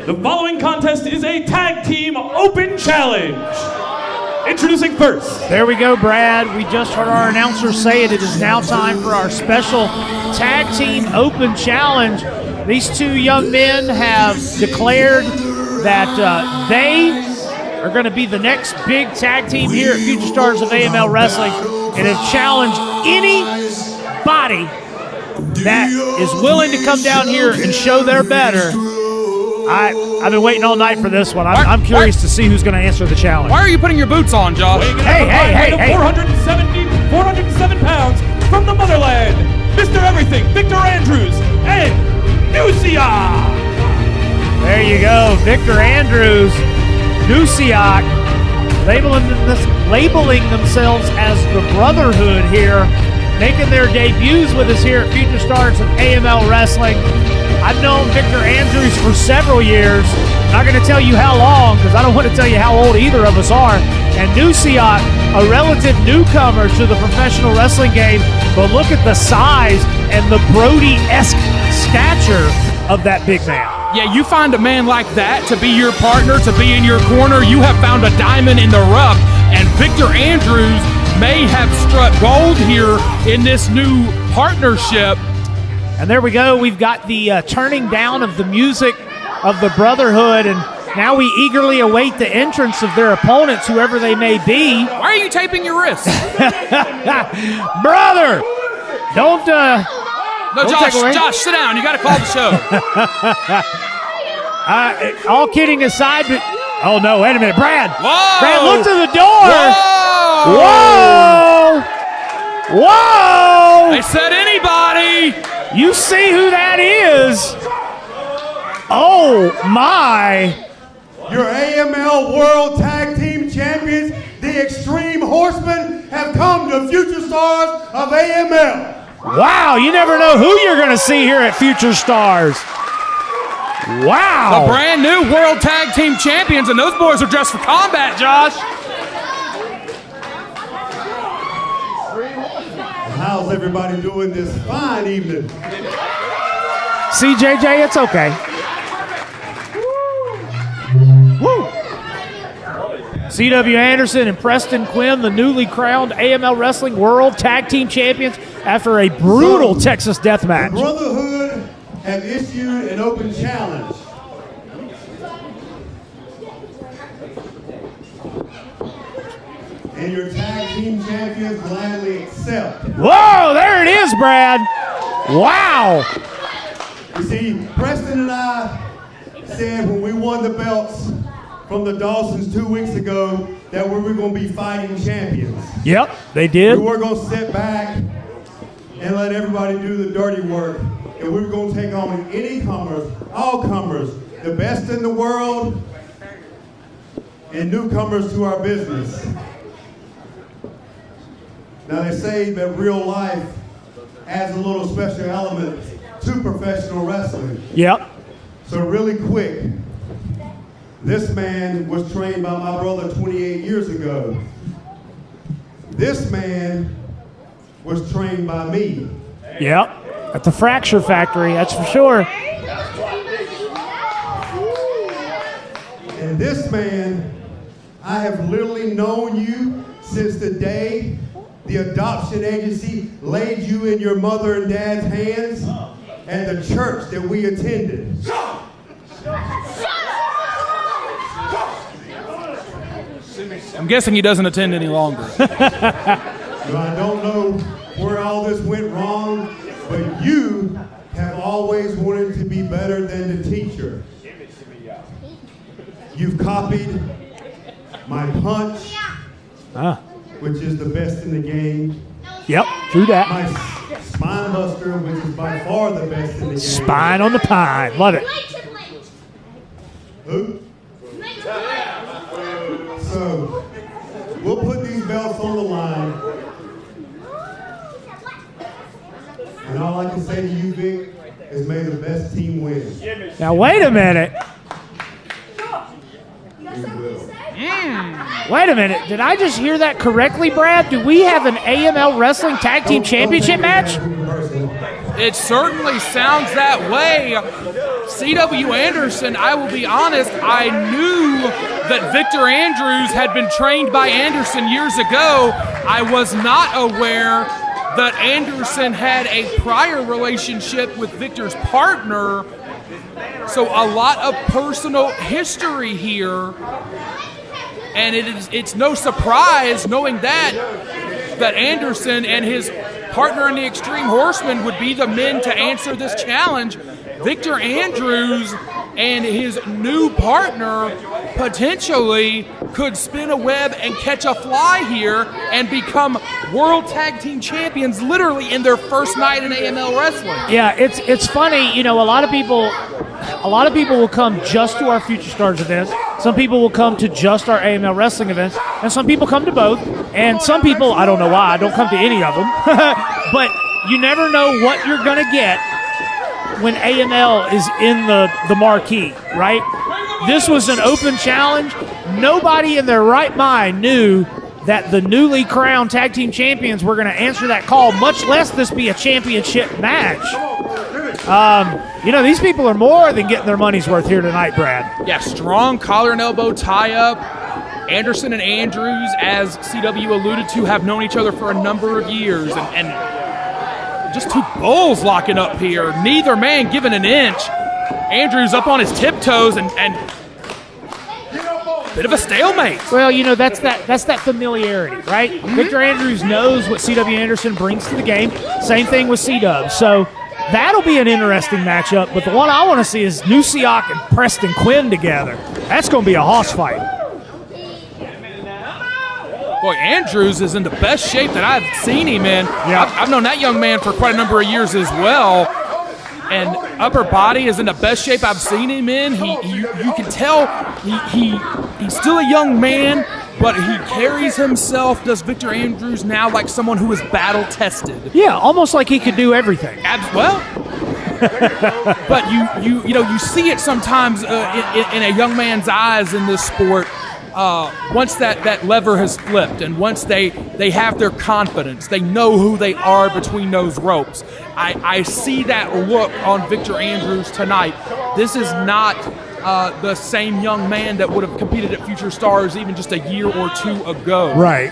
The following contest is a tag team open challenge. Introducing first. There we go, Brad. We just heard our announcer say it. It is now time for our special tag team open challenge. These two young men have declared that they are going to be the next big tag team here at Future Stars of AML Wrestling and have challenged anybody that is willing to come down here and show they're better. I've been waiting all night for this one. I'm curious to see who's going to answer the challenge. Why are you putting your boots on, Josh? Hey. 407 pounds from the motherland, Mr. Everything, Victor Andrews, and Nusiak. There you go, Victor Andrews, Nusiak, labeling themselves as the Brotherhood here, making their debuts with us here at Future Stars of AML Wrestling. I've known Victor Andrews for several years. I'm not going to tell you how long because I don't want to tell you how old either of us are. And Nusiak, a relative newcomer to the professional wrestling game, but look at the size and the Brody-esque stature of that big man. Yeah, you find a man like that to be your partner, to be in your corner, you have found a diamond in the rough. And Victor Andrews may have struck gold here in this new partnership. And there we go. We've got the turning down of the music of the Brotherhood, and now we eagerly await the entrance of their opponents, whoever they may be. Why are you taping your wrists? Brother! Don't, No, Josh, sit down. You got to call the show. All kidding aside, but... Oh, no, wait a minute. Brad! Whoa! Brad, look to the door! Whoa! Whoa! Whoa! They said anybody! You see who that is? Oh, my. Your AML World Tag Team Champions, the Extreme Horsemen, have come to Future Stars of AML. Wow, you never know who you're going to see here at Future Stars. Wow. The brand new World Tag Team Champions, and those boys are dressed for combat, Josh. How's everybody doing this fine evening? CJJ, it's okay. Woo. C.W. Anderson and Preston Quinn, the newly crowned AML Wrestling World Tag Team Champions after a brutal Texas death match. The Brotherhood have issued an open challenge. And your tag team champions gladly accept. Whoa, there it is, Brad. Wow. You see, Preston and I said when we won the belts from the Dawsons 2 weeks ago that we were going to be fighting champions. Yep, they did. We were going to sit back and let everybody do the dirty work. And we were going to take on any comers, all comers, the best in the world, and newcomers to our business. Now they say that real life adds a little special element to professional wrestling. Yep. So really quick, this man was trained by my brother 28 years ago. This man was trained by me. Yep. At the Fracture Factory, that's for sure. And this man, I have literally known you since the day the adoption agency laid you in your mother and dad's hands and the church that we attended. I'm guessing he doesn't attend any longer. I don't know where all this went wrong, but you have always wanted to be better than the teacher. You've copied my punch, which is the best in the game. Yep, true that. My spine buster, which is by far the best in the game. Spine on the pine, love it. Who? So, we'll put these belts on the line. And all I can say to you, Vic, is may the best team win. Now, wait a minute. Wait a minute. Did I just hear that correctly, Brad? Do we have an AML Wrestling Tag Team Championship match? It certainly sounds that way. C.W. Anderson, I will be honest, I knew that Victor Andrews had been trained by Anderson years ago. I was not aware that Anderson had a prior relationship with Victor's partner. So a lot of personal history here. And it's no surprise knowing that Anderson and his partner in the Extreme Horsemen would be the men to answer this challenge. Victor Andrews and his new partner potentially could spin a web and catch a fly here and become World Tag Team Champions literally in their first night in AML Wrestling. Yeah, it's funny. You know, a lot of people will come just to our Future Stars events. Some people will come to just our AML Wrestling events, and some people come to both. And some people, I don't know why, don't come to any of them. But you never know what you're going to get when AML is in the marquee, right? This was an open challenge. Nobody in their right mind knew that the newly crowned tag team champions were going to answer that call, much less this be a championship match. You know, these people are more than getting their money's worth here tonight, Brad. Yeah, strong collar and elbow tie-up. Anderson and Andrews, as CW alluded to, have known each other for a number of years. And just two bulls locking up here. Neither man giving an inch. Andrews up on his tiptoes and bit of a stalemate. Well, you know, that's that familiarity, right? Mm-hmm. Victor Andrews knows what C.W. Anderson brings to the game. Same thing with C-Dub. So that'll be an interesting matchup. But the one I want to see is Nusiak and Preston Quinn together. That's going to be a hoss fight. Boy, Andrews is in the best shape that I've seen him in. Yeah. I've known that young man for quite a number of years as well. And upper body is in the best shape I've seen him in. You can tell he's still a young man, but he carries himself, does Victor Andrews now, like someone who is battle-tested. Yeah, almost like he could do everything. Well, but you see it sometimes in a young man's eyes in this sport. Once that lever has flipped and once they have their confidence, they know who they are between those ropes. I see that look on Victor Andrews tonight. This is not the same young man that would have competed at Future Stars even just a year or two ago. Right.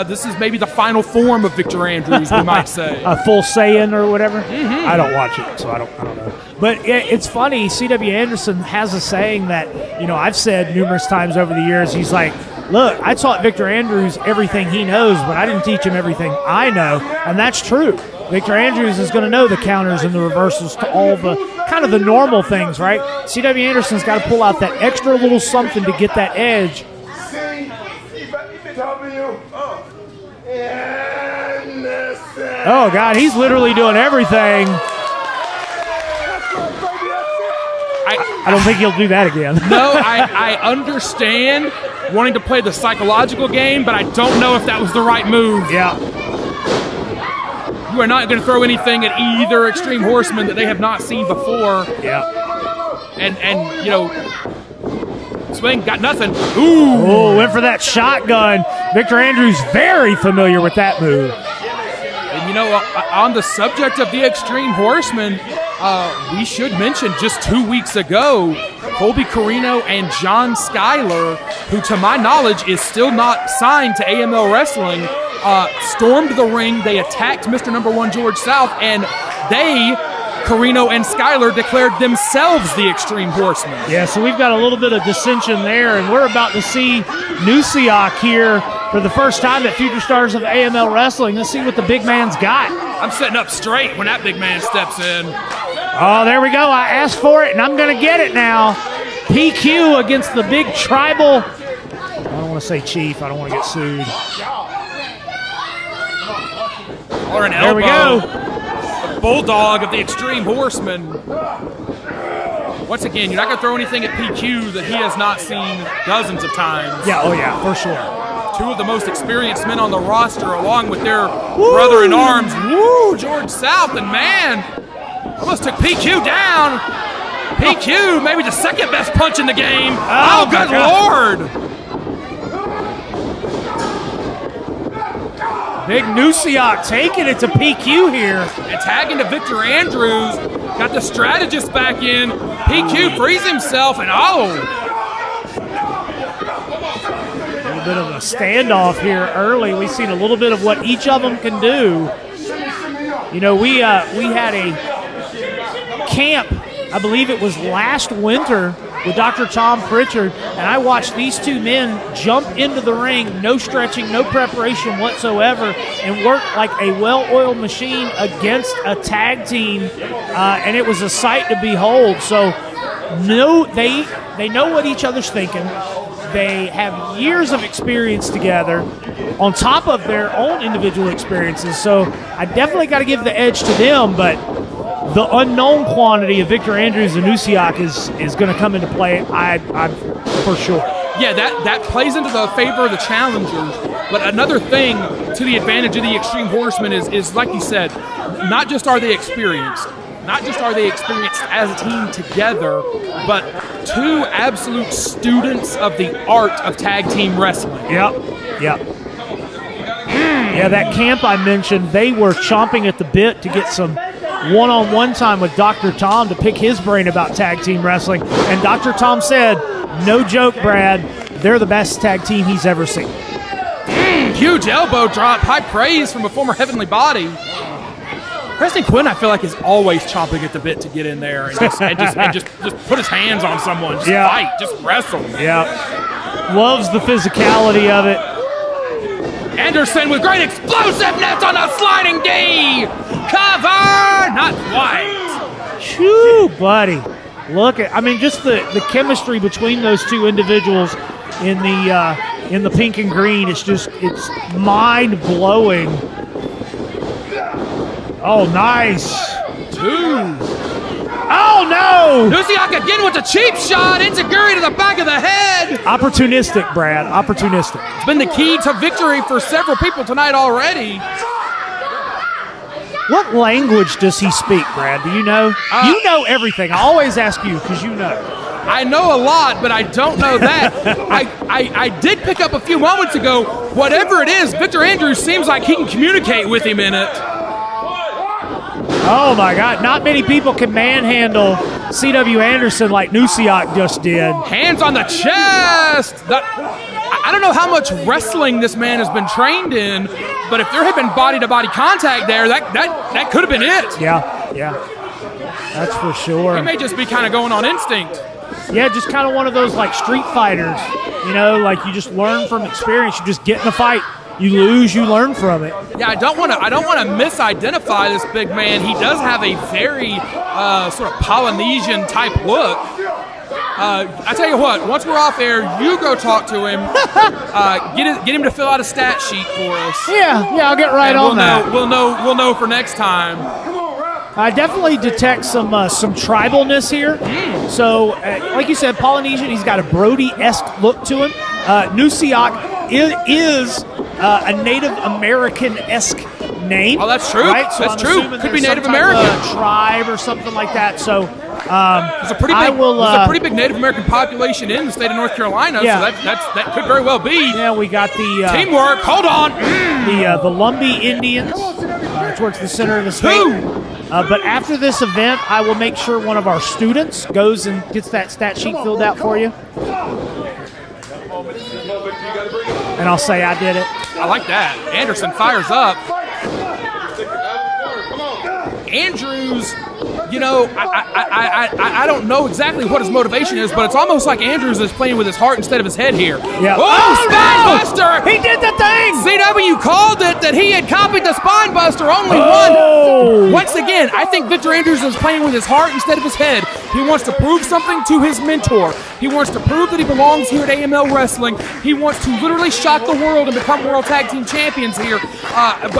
This is maybe the final form of Victor Andrews, we might say. A full Saiyan or whatever? Mm-hmm. I don't watch it, so I don't know. But it's funny, C.W. Anderson has a saying that, you know, I've said numerous times over the years. He's like, look, I taught Victor Andrews everything he knows, but I didn't teach him everything I know. And that's true. Victor Andrews is going to know the counters and the reversals to all the kind of the normal things, right? C.W. Anderson's got to pull out that extra little something to get that edge. Oh, God, he's literally doing everything. I don't think he'll do that again. No, I understand wanting to play the psychological game, but I don't know if that was the right move. Yeah. You are not going to throw anything at either Extreme Horseman that they have not seen before. Yeah. And you know, swing, got nothing. Ooh, went for that shotgun. Victor Andrews very familiar with that move. And you know, on the subject of the Extreme Horseman, we should mention just 2 weeks ago, Colby Carino and John Schuyler, who to my knowledge is still not signed to AML Wrestling, stormed the ring. They attacked Mr. Number One George South, and Carino and Schuyler, declared themselves the Extreme Horsemen. Yeah, so we've got a little bit of dissension there, and we're about to see Nusiak here for the first time at Future Stars of AML Wrestling. Let's see what the big man's got. I'm sitting up straight when that big man steps in. Oh, there we go. I asked for it, and I'm going to get it now. PQ against the big tribal. I don't want to say chief. I don't want to get sued. Or an elbow. There we go. The bulldog of the Extreme Horsemen. Once again, you're not going to throw anything at PQ that he has not seen dozens of times. Yeah, oh yeah, for sure. Two of the most experienced men on the roster, along with their brother-in-arms, George South, and man, almost took PQ down. PQ, maybe the second best punch in the game. Oh good Lord. Big Nusiak taking it to PQ here. And tagging to Victor Andrews. Got the strategist back in. PQ frees himself, and A little bit of a standoff here early. We've seen a little bit of what each of them can do. You know, we had a camp, I believe it was last winter, with Dr. Tom Pritchard, and I watched these two men jump into the ring, no stretching, no preparation whatsoever, and work like a well-oiled machine against a tag team, and it was a sight to behold. So they know what each other's thinking. They have years of experience together on top of their own individual experiences. So I definitely got to give the edge to them, but the unknown quantity of Victor Andrews and Nusiak is going to come into play, I'm for sure. Yeah, that plays into the favor of the challengers. But another thing to the advantage of the Extreme Horsemen is like you said, not just are they experienced as a team together, but two absolute students of the art of tag team wrestling. Yep. Yeah, that camp I mentioned, they were chomping at the bit to get some one-on-one time with Dr. Tom to pick his brain about tag team wrestling. And Dr. Tom said, no joke, Brad, they're the best tag team he's ever seen. Huge elbow drop, high praise from a former Heavenly Body. Preston Quinn, I feel like, is always chomping at the bit to get in there and just put his hands on someone, just fight, just wrestle. Yeah, loves the physicality of it. Anderson with great explosiveness on a sliding D. Cover, not quite. Shoo, buddy. Look at, just the chemistry between those two individuals in the pink and green. It's mind blowing. Oh, nice. Two. Oh, no. Nusiak again with a cheap shot. Enziguri to the back of the head. Opportunistic, Brad. Opportunistic. It's been the key to victory for several people tonight already. What language does he speak, Brad? Do you know? You know everything. I always ask you because you know. I know a lot, but I don't know that. I did pick up a few moments ago, whatever it is, Victor Andrews seems like he can communicate with him in it. Oh, my God. Not many people can manhandle C.W. Anderson like Nusiak just did. Hands on the chest. I don't know how much wrestling this man has been trained in, but if there had been body-to-body contact there, that could have been it. Yeah. That's for sure. He may just be kind of going on instinct. Yeah, just kind of one of those like street fighters, like you just learn from experience. You just get in a fight. You lose, you learn from it. Yeah, I don't want to misidentify this big man. He does have a very sort of Polynesian type look. I tell you what, once we're off air, you go talk to him. Get him to fill out a stat sheet for us. Yeah, I'll get right on that. We'll know for next time. I definitely detect some tribalness here. So, like you said, Polynesian. He's got a Brody-esque look to him. Nusiak is a Native American-esque name. Oh, that's true. Right? So that's true. Could be Native American. Tribe or something like that. So there's a pretty big Native American population in the state of North Carolina. Yeah. So that could very well be. Yeah, we got the teamwork. Hold on. The Lumbee Indians towards the center of the state. But after this event, I will make sure one of our students goes and gets that stat sheet filled out for you. And I'll say I did it. I like that. Anderson fires up. Andrews, I don't know exactly what his motivation is, but it's almost like Andrews is playing with his heart instead of his head here. Yeah. Oh, Spine Buster! He did the thing! CW called it that he had copied the Spine Buster, only one. Once again, I think Victor Andrews is playing with his heart instead of his head. He wants to prove something to his mentor. He wants to prove that he belongs here at AML Wrestling. He wants to literally shock the world and become World Tag Team Champions here.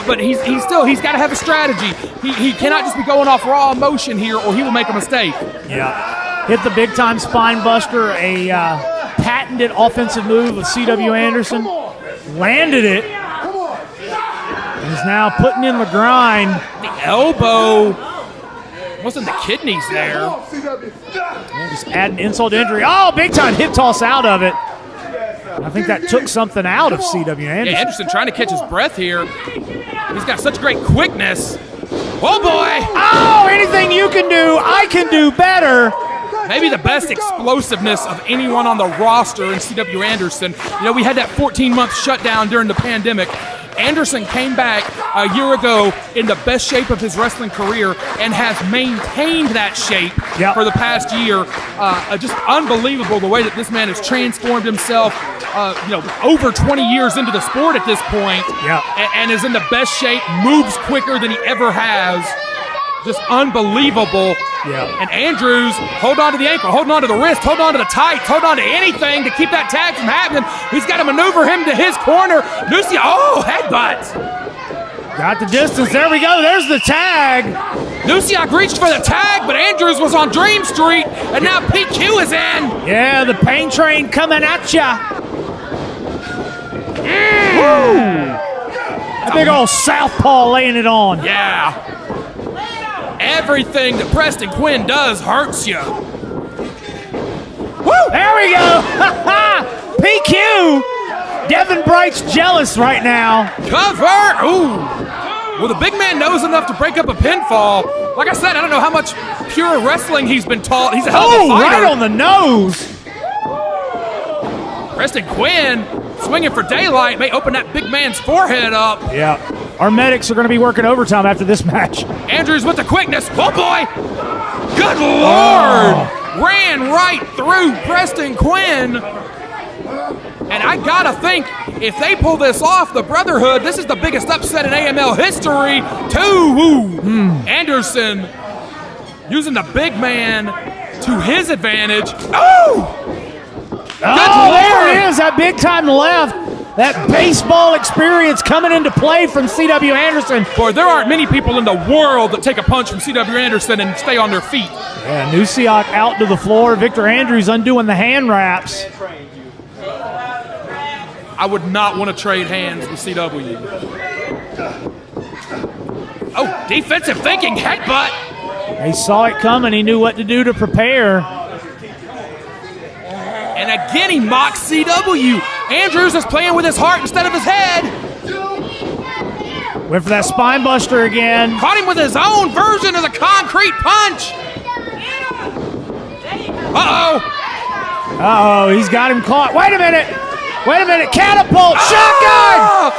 But he's got to have a strategy. He cannot just be going off raw emotion here, or he will make a mistake. Yeah. Hit the big-time Spine Buster, a patented offensive move of C.W. Anderson. Landed it. He's now putting in the grind. The elbow. Wasn't the kidneys there. Yeah, just adding insult to injury. Oh, big-time hip toss out of it. I think that took something out of C.W. Anderson. Yeah, Anderson trying to catch his breath here. He's got such great quickness. Oh, boy. Oh, anything you can do, I can do better. Maybe the best explosiveness of anyone on the roster in C.W. Anderson. You know, we had that 14-month shutdown during the pandemic. Anderson came back a year ago in the best shape of his wrestling career and has maintained that shape for the past year. Just unbelievable the way that this man has transformed himself, over 20 years into the sport at this point, and is in the best shape, moves quicker than he ever has. Just unbelievable. And Andrews, hold on to the ankle, hold on to the wrist, hold on to the tights, hold on to anything to keep that tag from happening. He's got to maneuver him to his corner. Lucia, headbutt. Got the distance. There we go. There's the tag. Luciak reached for the tag, but Andrews was on Dream Street, and now PQ is in. Yeah, the pain train coming at ya. Woo! A big old southpaw laying it on. Yeah. Everything that Preston Quinn does hurts you. Woo! There we go. PQ. Devin Bright's jealous right now. Cover. Ooh. Well, the big man knows enough to break up a pinfall. Like I said, I don't know how much pure wrestling he's been taught. He's a hell of a fighter. Right on the nose. Preston Quinn swinging for daylight may open that big man's forehead up. Yeah. Our medics are going to be working overtime after this match. Andrews with the quickness. Oh, boy. Good Lord. Ran right through Preston Quinn. And I got to think, if they pull this off, the Brotherhood, this is the biggest upset in AML history. Anderson using the big man to his advantage. Oh, there it is, that big time left. That baseball experience coming into play from C.W. Anderson. Boy, there aren't many people in the world that take a punch from C.W. Anderson and stay on their feet. Yeah, Nusiak out to the floor. Victor Andrews undoing the hand wraps. I would not want to trade hands with C.W. Oh, defensive thinking, headbutt. He saw it coming. He knew what to do to prepare. And again, he mocks C.W. Andrews is playing with his heart instead of his head. Went for that spine buster again. Caught him with his own version of the concrete punch. Uh-oh, he's got him caught. Wait a minute. Catapult. Shotgun.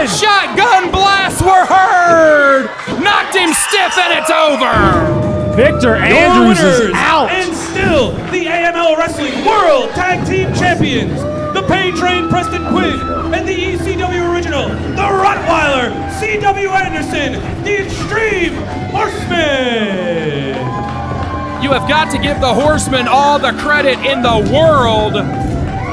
Shotgun blasts were heard. Knocked him stiff and it's over. Victor Andrews is out. And still the AML Wrestling World Tag Team Champions, the Pain Train Preston Quinn and the ECW Original, the Rottweiler C.W. Anderson, the Extreme Horsemen. You have got to give the Horsemen all the credit in the world.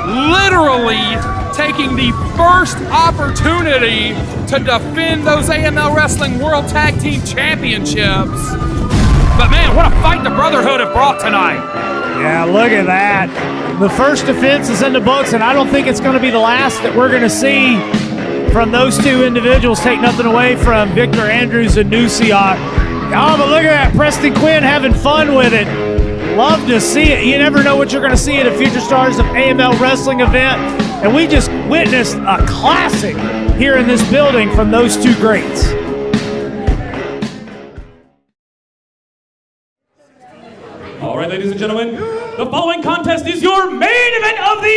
Literally taking the first opportunity to defend those AML Wrestling World Tag Team Championships. But man, what a fight the Brotherhood have brought tonight. Yeah, look at that. The first defense is in the books, and I don't think it's going to be the last that we're going to see from those two individuals. Take nothing away from Victor Andrews and Nusiak. Oh, but look at that. Preston Quinn having fun with it. Love to see it. You never know what you're going to see at a Future Stars of AML Wrestling event. And we just witnessed a classic here in this building from those two greats. All right, ladies and gentlemen, the following contest is your main event of the